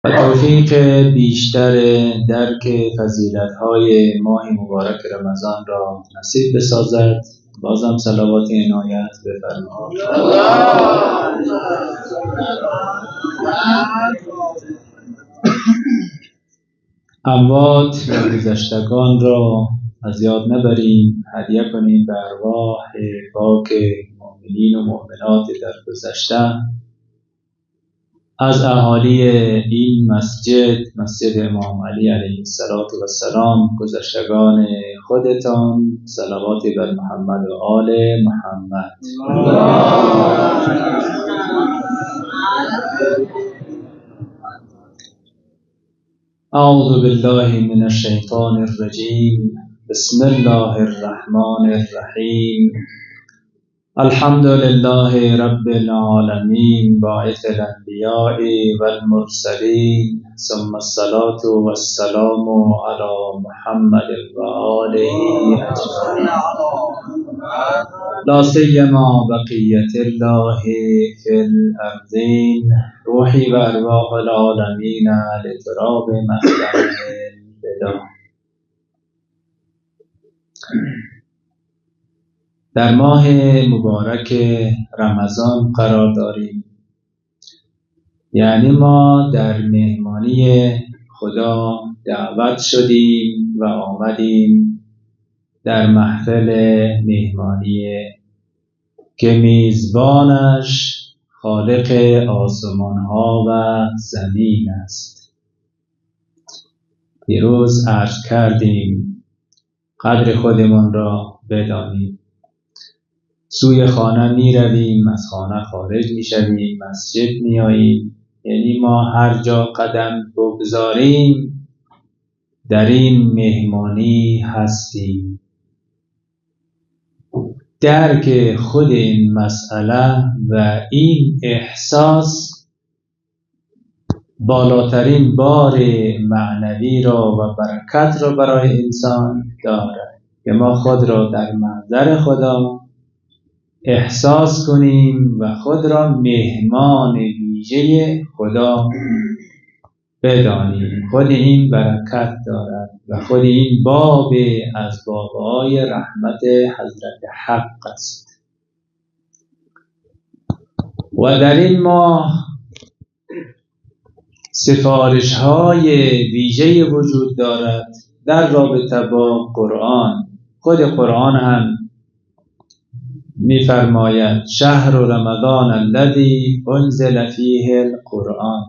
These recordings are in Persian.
و توفیق بیشتر درک فضیلت‌های ماه مبارک رمضان را نصیب بسازد. بازم صلوات عنایت بفرمایید. اموات و گذشتگان را از یاد نبریم، هدیه کنیم به ارواح پاک مؤمنین و مؤمنات در گذشته از اهالی این مسجد امام علی علیه السلام، گذشتگان خودتان. صلوات بر محمد و آل محمد. اعوذ بالله من الشیطان الرجیم. بسم الله الرحمن الرحیم. الحمد لله رب العالمین باعث الانبیاء والمرسلین، ثم الصلاة والسلام علی محمد و آله اجمعین. لا سیما بقیت الله فی الارضین، روحی و ارواح العالمین لتراب مخدم البدا. در ماه مبارک رمضان قرار داریم، یعنی ما در مهمانی خدا دعوت شدیم و آمدیم در محفل مهمانی که میزبانش خالق آسمان ها و زمین است. دیروز عرض کردیم قدر خودمان را بدانیم. سوی خانه می رویم، از خانه خارج می شویم، مسجد می آییم. یعنی ما هر جا قدم بگذاریم در این مهمانی هستیم. درک خود این مسئله و این احساس بالاترین بار معنوی را و برکت را برای انسان دارد که ما خود را در محضر خدا احساس کنیم و خود را مهمان ویژه خدا بدانیم. خود این برکت دارد و خود این باب از بابهای رحمت حضرت حق است. و در این ماه سفارش های ویژه وجود دارد در رابطه با قرآن. خود قرآن هم می‌فرماید شهر رمضان الذی انزل فیه القرآن.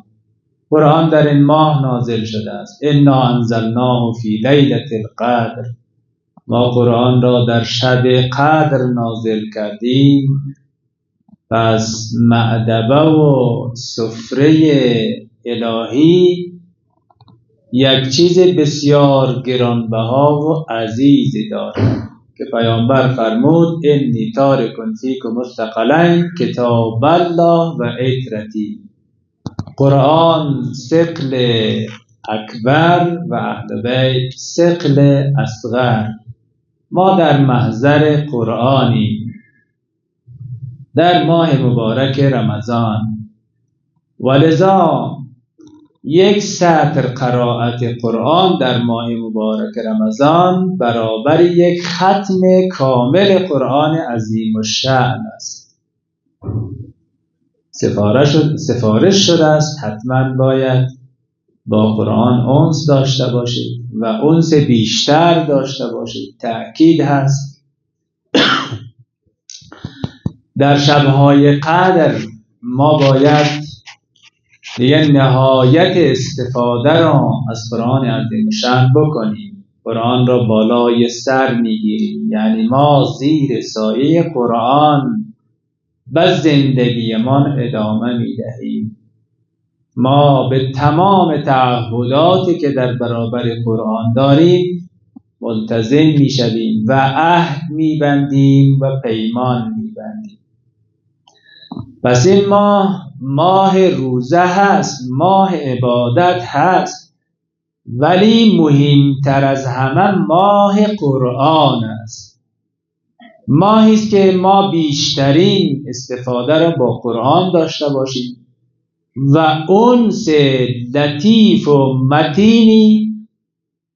قرآن در این ماه نازل شده است. انا انزلناه فی لیلة القدر. ما قرآن را در شب قدر نازل کردیم. پس مأدبه و سفره الهی یک چیز بسیار گرانبها و عزیز دارد که پیامبر فرمود انی تارک فیکم الثقلین کتاب الله و عترتی. قرآن ثقل اکبر و اهل بیت ثقل اصغر. ما در محضر قرآنیم در ماه مبارک رمضان، ولذا یک سطر قرائت قرآن در ماه مبارک رمضان برابر یک ختم کامل قرآن عظیم الشأن است. سفارش شده است حتما باید با قرآن انس داشته باشید و انس بیشتر داشته باشید. تأکید هست در شبهای قدر ما باید دیگه نهایت استفاده را از قرآن عظیم شأن بکنیم. قرآن را بالای سر میگیریم، یعنی ما زیر سایه قرآن به زندگیمان ادامه میدهیم. ما به تمام تعهداتی که در برابر قرآن داریم ملتزم میشویم و عهد میبندیم و پیمان میبندیم. پس این ماه روزه هست، ماه عبادت هست، ولی مهمتر از همه ماه قرآن است. ماهی است که ما بیشترین استفاده را با قرآن داشته باشیم و انس لطیف و متینی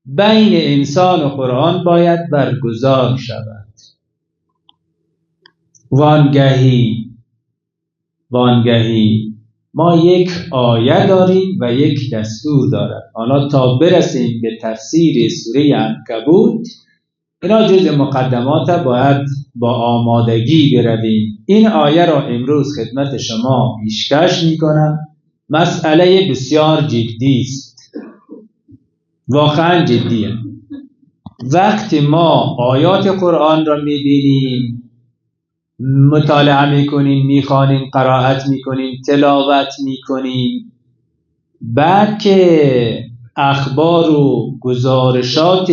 بین انسان و قرآن باید برگزار شود. وانگهی ما یک آیه داریم و یک دستور دارد. حالا تا برسیم به تفسیر سوره عنکبوت، اینا جز مقدمات، باید با آمادگی برویم. این آیه را امروز خدمت شما پیشکش میکنم. مسئله بسیار جدی است، واقعا جدیه. وقتی ما آیات قرآن را میبینیم، مطالعه میکنیم، میخوانیم، قرائت میکنیم، تلاوت میکنیم، بعد که اخبار و گزارشات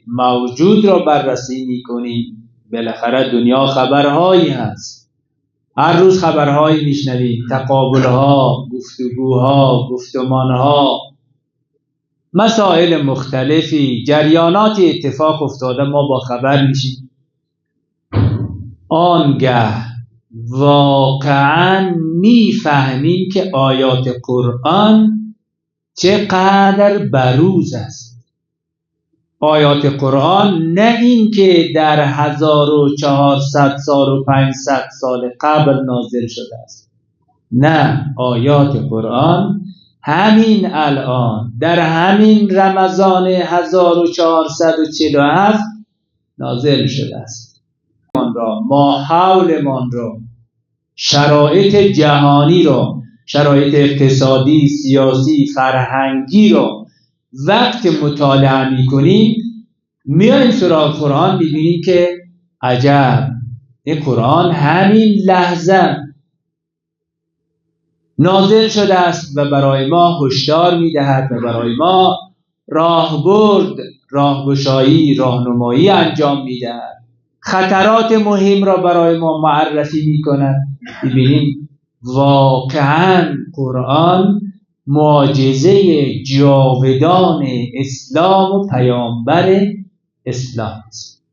موجود را بررسی میکنیم، بالاخره دنیا خبرهایی هست، هر روز خبرهایی میشنویم، تقابلها، گفتگوها، گفتمانها، مسائل مختلفی، جریانات اتفاق افتاده، ما با خبر میشیم. آنگه واقعا میفهمیم که آیات قرآن چقدر بروز است. آیات قرآن نه این که در 1400 سال و 500 سال قبل نازل شده است، نه، آیات قرآن همین الان در همین رمضان 1447 نازل شده است. ما حولمان را، شرایط جهانی را، شرایط اقتصادی، سیاسی، فرهنگی را وقت مطالعه میکنیم، میایم سراغ قرآن، میبینیم که عجب، این قرآن همین لحظه نازل شده است و برای ما هشدار میدهد و برای ما راهبرد، راهگشایی، راهنمایی انجام میدهد، خطرات مهم را برای ما معرفی میکند. ببینیم واقعا قرآن معجزه جاودان اسلام و پیامبر اسلام است.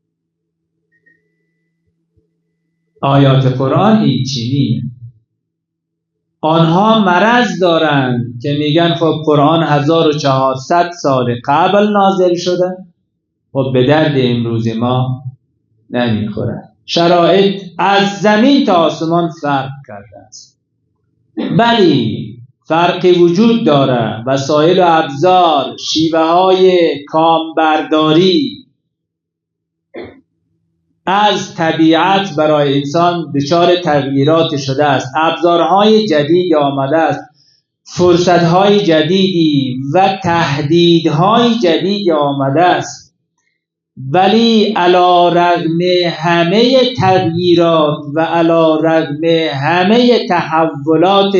آیات قرآن این چنینه. آنها مرض دارند که میگن خب قرآن 1400 سال قبل نازل شده، خب به درد امروز ما نمیخوره. شرایط از زمین تا آسمان فرق کرده است. بلی فرقی وجود داره، وسایل و ابزار، شیوه های کامبرداری از طبیعت برای انسان دچار تغییرات شده است، ابزارهای جدید آمده است، فرصتهای جدیدی و تهدیدهای جدید آمده است. ولی علی رغم همه تغییرات و علی رغم همه تحولات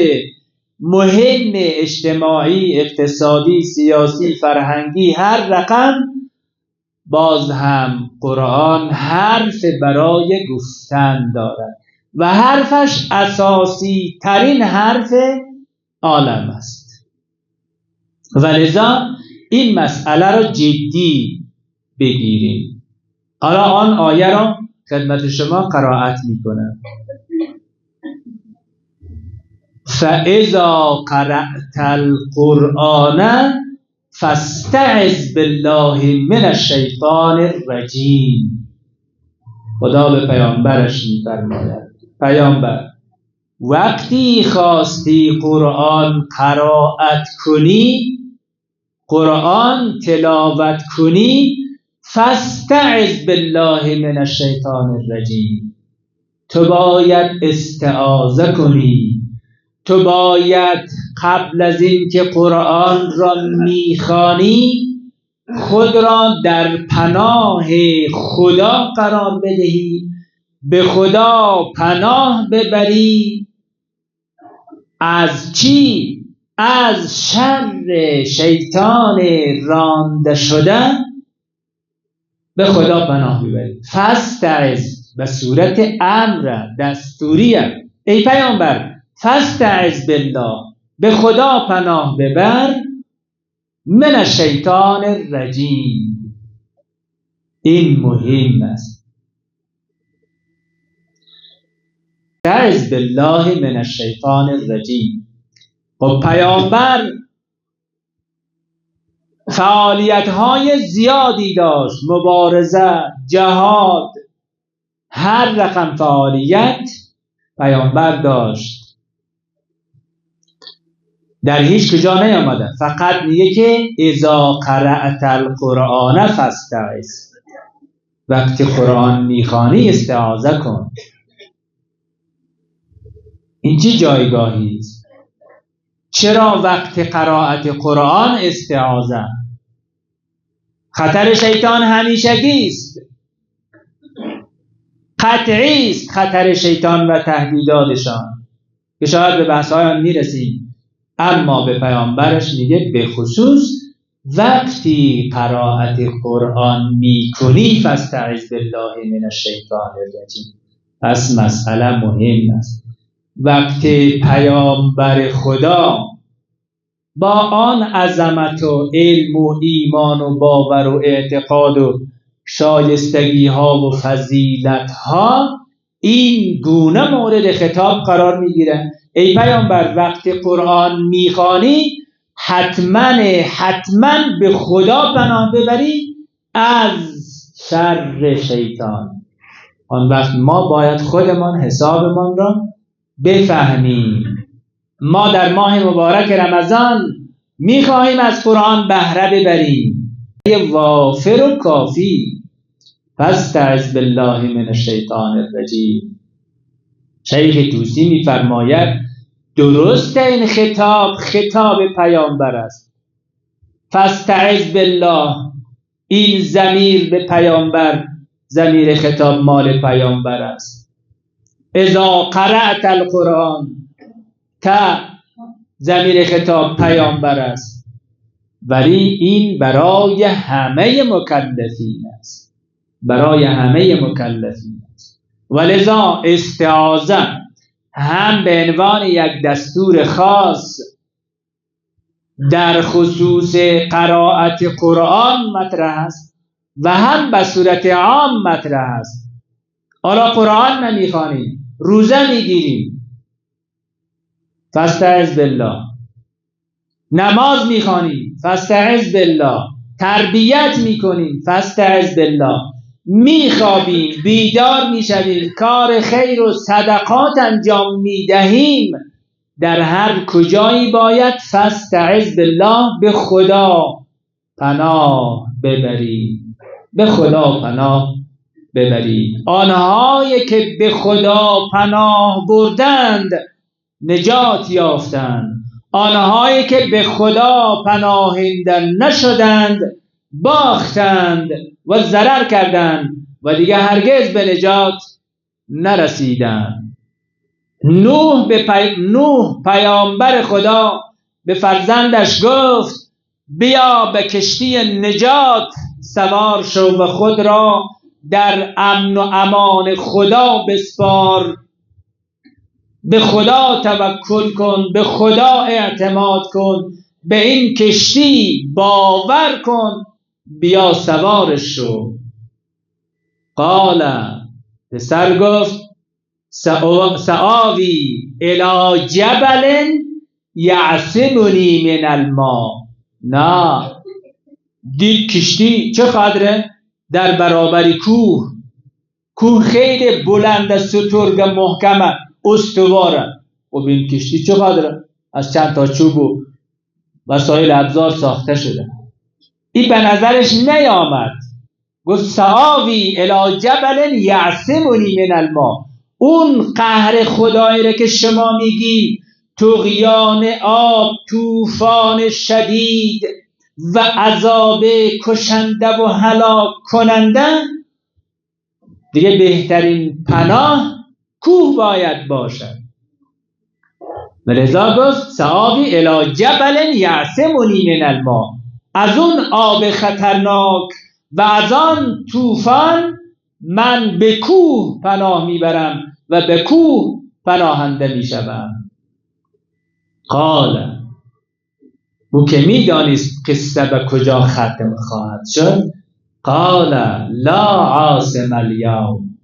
مهم اجتماعی، اقتصادی، سیاسی، فرهنگی، هر رقم، باز هم قرآن حرف برای گفتن دارد و حرفش اساسی ترین حرف عالم است. ولذا این مسئله را جدی بگیریم. حالا آن آیه را خدمت شما قرائت میکنم. فَإِذَا قَرَأْتَ الْقُرْآنَ فَاسْتَعِذْ بِاللَّهِ مِنَ الشَّیطَانِ الرَّجِیمِ. خدا به پیامبرش میفرماید: پیامبر، وقتی خواستی قرآن قرائت کنی، قرآن تلاوت کنی، فاستعذ بالله من الشیطان الرجیم، تو باید استعاذه کنی، تو باید قبل از این که قرآن را میخوانی خود را در پناه خدا قرار بدهی، به خدا پناه ببری. از چی؟ از شر شیطان رانده شده به خدا پناه ببرید. فاستعذ به صورت امر دستوریه. ای پیامبر، فاستعذ بالله، به خدا پناه ببر، من الشیطان الرجیم. این مهم است. استعذ بالله من الشیطان الرجیم. خب پیامبر فعالیت‌های زیادی داشت، مبارزه، جهاد، هر رقم فعالیت پیامبر داشت، در هیچ کجا نیامده. فقط میگه که اذا قرأت القرآن فاستعذ، وقتی قرآن میخوانی استعاذه کن. این چه جایگاهی است؟ چرا وقت قرائت قرآن استعاذه؟ خطر شیطان همیشگی است، قطعی است خطر شیطان و تهدیداتشان که شاید به بحث‌های آن میرسیم، اما به پیامبرش میگه به خصوص وقتی قرائت قرآن میکنی فاستعذ بالله من الشیطان الرجیم. پس مسئله مهم است. وقتی پیامبر خدا با آن عظمت و علم و ایمان و باور و اعتقاد و شایستگی ها و فضیلت ها این گونه مورد خطاب قرار میگیره: ای پیامبر وقتی قرآن میخوانی حتما به خدا پناه ببری از شر شیطان. آن وقت ما باید خودمان حسابمان را بفهمیم. ما در ماه مبارک رمضان میخواهیم از قرآن بهره ببریم، وافر و کافی. فاستعذ بالله من الشیطان الرجیم. شیخ طوسی میفرماید درست این خطاب پیامبر است. فاستعذ بالله، این ضمیر به پیامبر، ضمیر خطاب مال پیامبر است. اذا قرأت القرآن، ضمیر خطاب پیامبر است، ولی این برای همه مکلفین است، برای همه مکلفین است. ولذا استعاذه هم به عنوان یک دستور خاص در خصوص قرائت قرآن مطرح است و هم به صورت عام مطرح است. حالا قرآن نمیخوانیم، روزه میگیریم، فاستعذ بالله. نماز میخوانیم، فاستعذ بالله. تربیت میکنیم، فاستعذ بالله. میخوابیم، بیدار میشویم، کار خیر و صدقات انجام میدهیم، در هر کجایی باید فاستعذ بالله، به خدا پناه ببریم، به خدا پناه ببریم. آنهایی که به خدا پناه بردند نجات یافتند، آنهایی که به خدا پناهنده نشدند باختند و ضرر کردند و دیگه هرگز به نجات نرسیدند. نوح پیامبر خدا به فرزندش گفت بیا به کشتی نجات سوار شو و خود را در امن و امان خدا بسپار، به خدا توکل کن، به خدا اعتماد کن، به این کشتی باور کن، بیا سوارش شو. قال، پسر گفت سآوی الی جبل یعصمنی من الماء. نه، دید کشتی چه قدره در برابر کوه خیلی بلند، سترگ محکمه، استواره. و این کشتی چه قدره؟ از چند تا چوب و وسایل ابزار ساخته شده. این به نظرش نیامد، گفت سآوی الی جبل یعصمنی من الماء. اون قهر خدایی را که شما میگی، طغیان آب، طوفان شدید و عذاب کشنده و هلاک کننده، دیگه بهترین پناه کوه باید باشد. ولذا گفت سآوی الی جبل یعصمنی من الماء. از اون آب خطرناک و از آن طوفان من به کوه پناه میبرم و به کوه پناهنده میشوم. قال، او که میدانست قصه به کجا ختم خواهد شد، قال لا عاصم اليوم،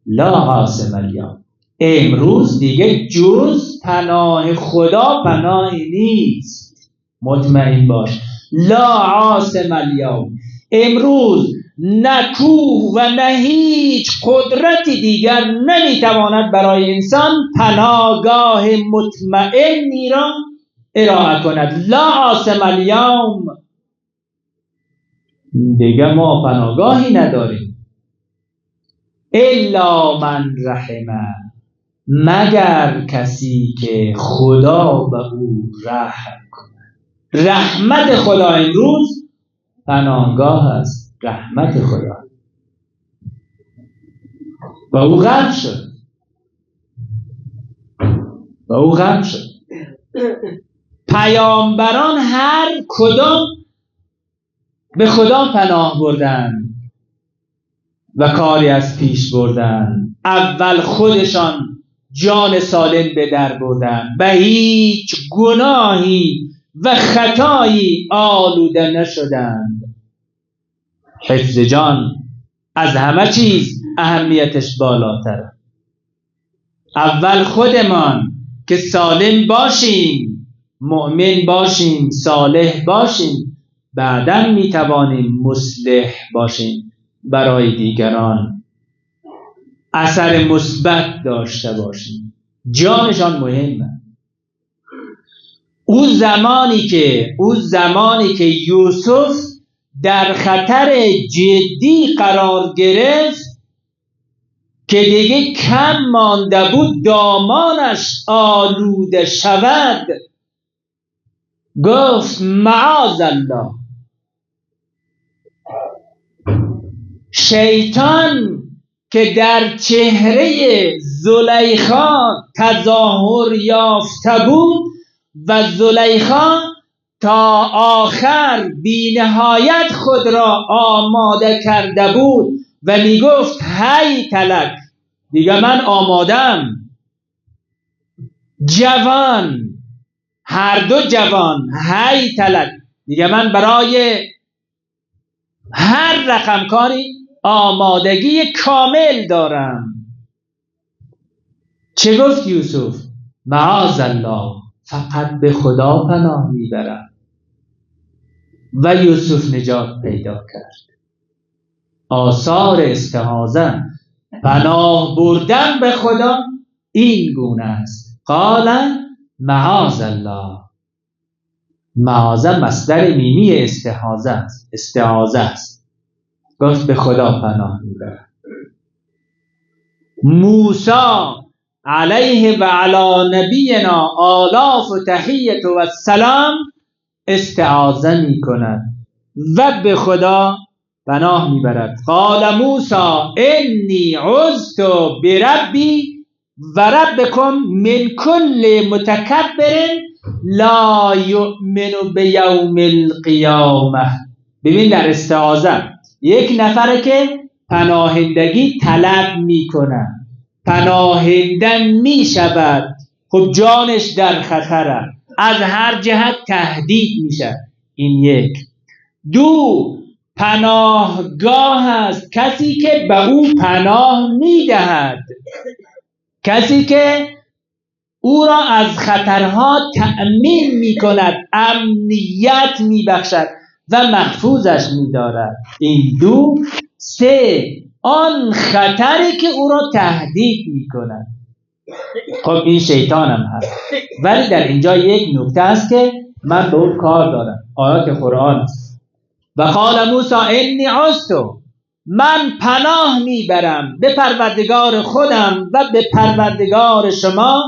لا عاصم اليوم. امروز دیگه جز پناه خدا پناهی نیست. مطمئن باش لا عاصم الیوم، امروز نه کوه و نه هیچ قدرتی دیگر نمیتواند برای انسان پناهگاه مطمئنی را ارائه کند. لا عاصم الیوم، دیگه ما پناهگاهی نداریم. الا من رحمه، مگر کسی که خدا به او رحم کند. رحمت خدا امروز پناهگاه است. رحمت خدا و او غرق شد، و او غرق شد. پیامبران هر کدام به خدا پناه بردن و کاری از پیش بردن. اول خودشان جان سالم به در بردن، به هیچ گناهی و خطایی آلوده نشدند. حفظ جان از همه چیز اهمیتش بالاتره. اول خودمان که سالم باشیم، مؤمن باشیم، صالح باشیم، بعداً میتوانیم مصلح باشیم، برای دیگران اثر مثبت داشته باشیم. جانشان مهمه. اون زمانی که یوسف در خطر جدی قرار گرفت که دیگه کم مانده بود دامانش آلوده شود، گفت معاذ الله. شیطان که در چهره زلیخا تظاهر یافته بود و زلیخا تا آخر بی نهایت خود را آماده کرده بود و می گفت هی تلک، دیگه من آمادم. جوان، هر دو جوان، هی تلک، دیگه من برای هر رقم کاری آمادگی کامل دارم. چه گفت یوسف؟ معاذ الله، فقط به خدا پناه میبرم. و یوسف نجات پیدا کرد. آثار استعاذه، پناه بردن به خدا این گونه است. قال معاذ الله، معاذ مصدر میمی استعاذه است. گفت به خدا پناه میبرم. موسی علیه و علی نبینا آلاف و تحیت و سلام استعاذه می کند و به خدا پناه میبرد. قال موسی انی عذت بربی و ربکم من کل متکبر لا یؤمن بیوم القیامه. ببین در استعاذه یک نفره که پناهندگی طلب میکنه، پناهنده میشود، خب جانش در خطره، از هر جهت تهدید میشه. این یک. دو، پناهگاه است کسی که به او پناه میدهد، کسی که او را از خطرها تأمین میکند، امنیت میبخشد و محفوظش میدارد. این دو. سه، آن خطری که او را تهدید میکند. خب این شیطان هم هست، ولی در اینجا یک نکته است که من به اون کار دارم. آیات قرآن است. و قال موسی انی عذت، من پناه میبرم به پروردگار خودم و به پروردگار شما،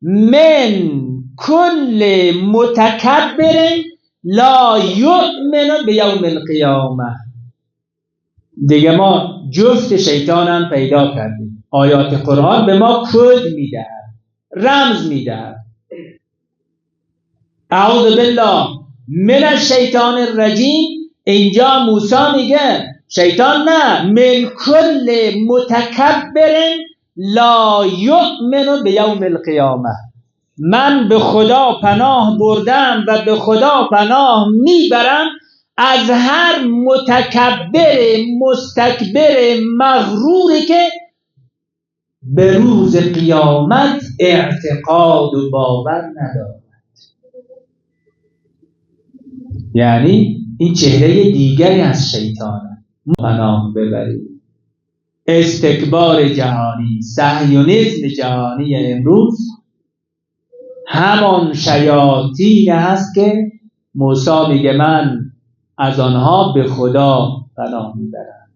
من کل متکبر لا یؤمن بیوم القیامه. دیگه ما جفت شیطان هم پیدا کردیم. آیات قرآن به ما کد میدهد، رمز میدهد. اعوذ بالله من الشیطان الرجیم. اینجا موسی میگه شیطان نه، من کل متکبر لا یؤمن بیوم القیامه. من به خدا پناه بردم و به خدا پناه میبرم از هر متکبر، مستکبر، مغروری که به روز قیامت اعتقاد و باور ندارد. یعنی این چهره دیگری از شیطانه. پناه ببرید. استکبار جهانی، صهیونیسم جهانی امروز همان شیاطین هست که موسی میگه من از آنها به خدا پناه میبرم.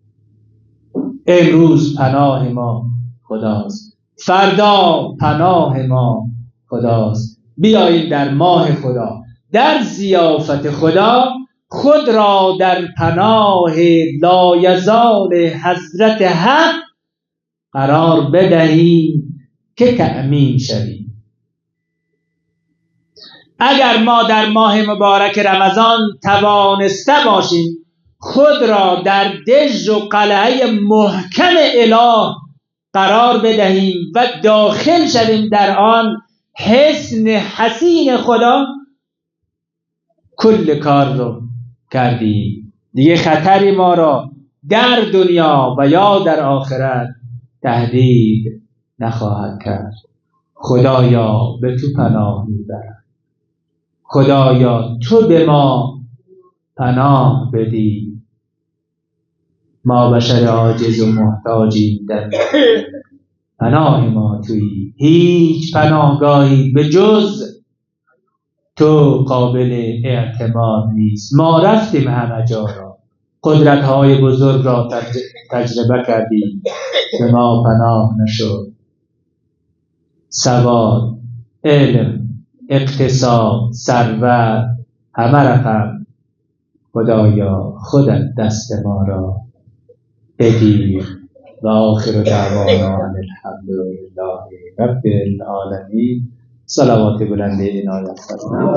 امروز پناه ما خداست، فردا پناه ما خداست. بیایید در ماه خدا، در ضیافت خدا، خود را در پناه لایزال حضرت حق قرار بدهیم که تأمین شویم. اگر ما در ماه مبارک رمضان توانسته باشیم خود را در دژ و قلعه محکم اله قرار بدهیم و داخل شویم در آن حصن حصین خدا، کل کار رو کردیم. دیگه خطری ما را در دنیا و یا در آخرت تهدید نخواهد کرد. خدایا به تو پناه میبرم، خدایا تو به ما پناه بدی. ما بشر عاجز و محتاجیم، در پناه ما تویی. هیچ پناهگاهی به جز تو قابل اعتماد نیست. ما رفتیم همه جا را، قدرت‌های بزرگ را تجربه کردیم، به ما پناه نشد. سواد، علم، اقتصاد، ثروت، همه رقم. خدایا خودت دست ما را بگیر. و آخر دعوانا ان الحمدلله رب العالمین. صلوات بلند عنایت فرمایید.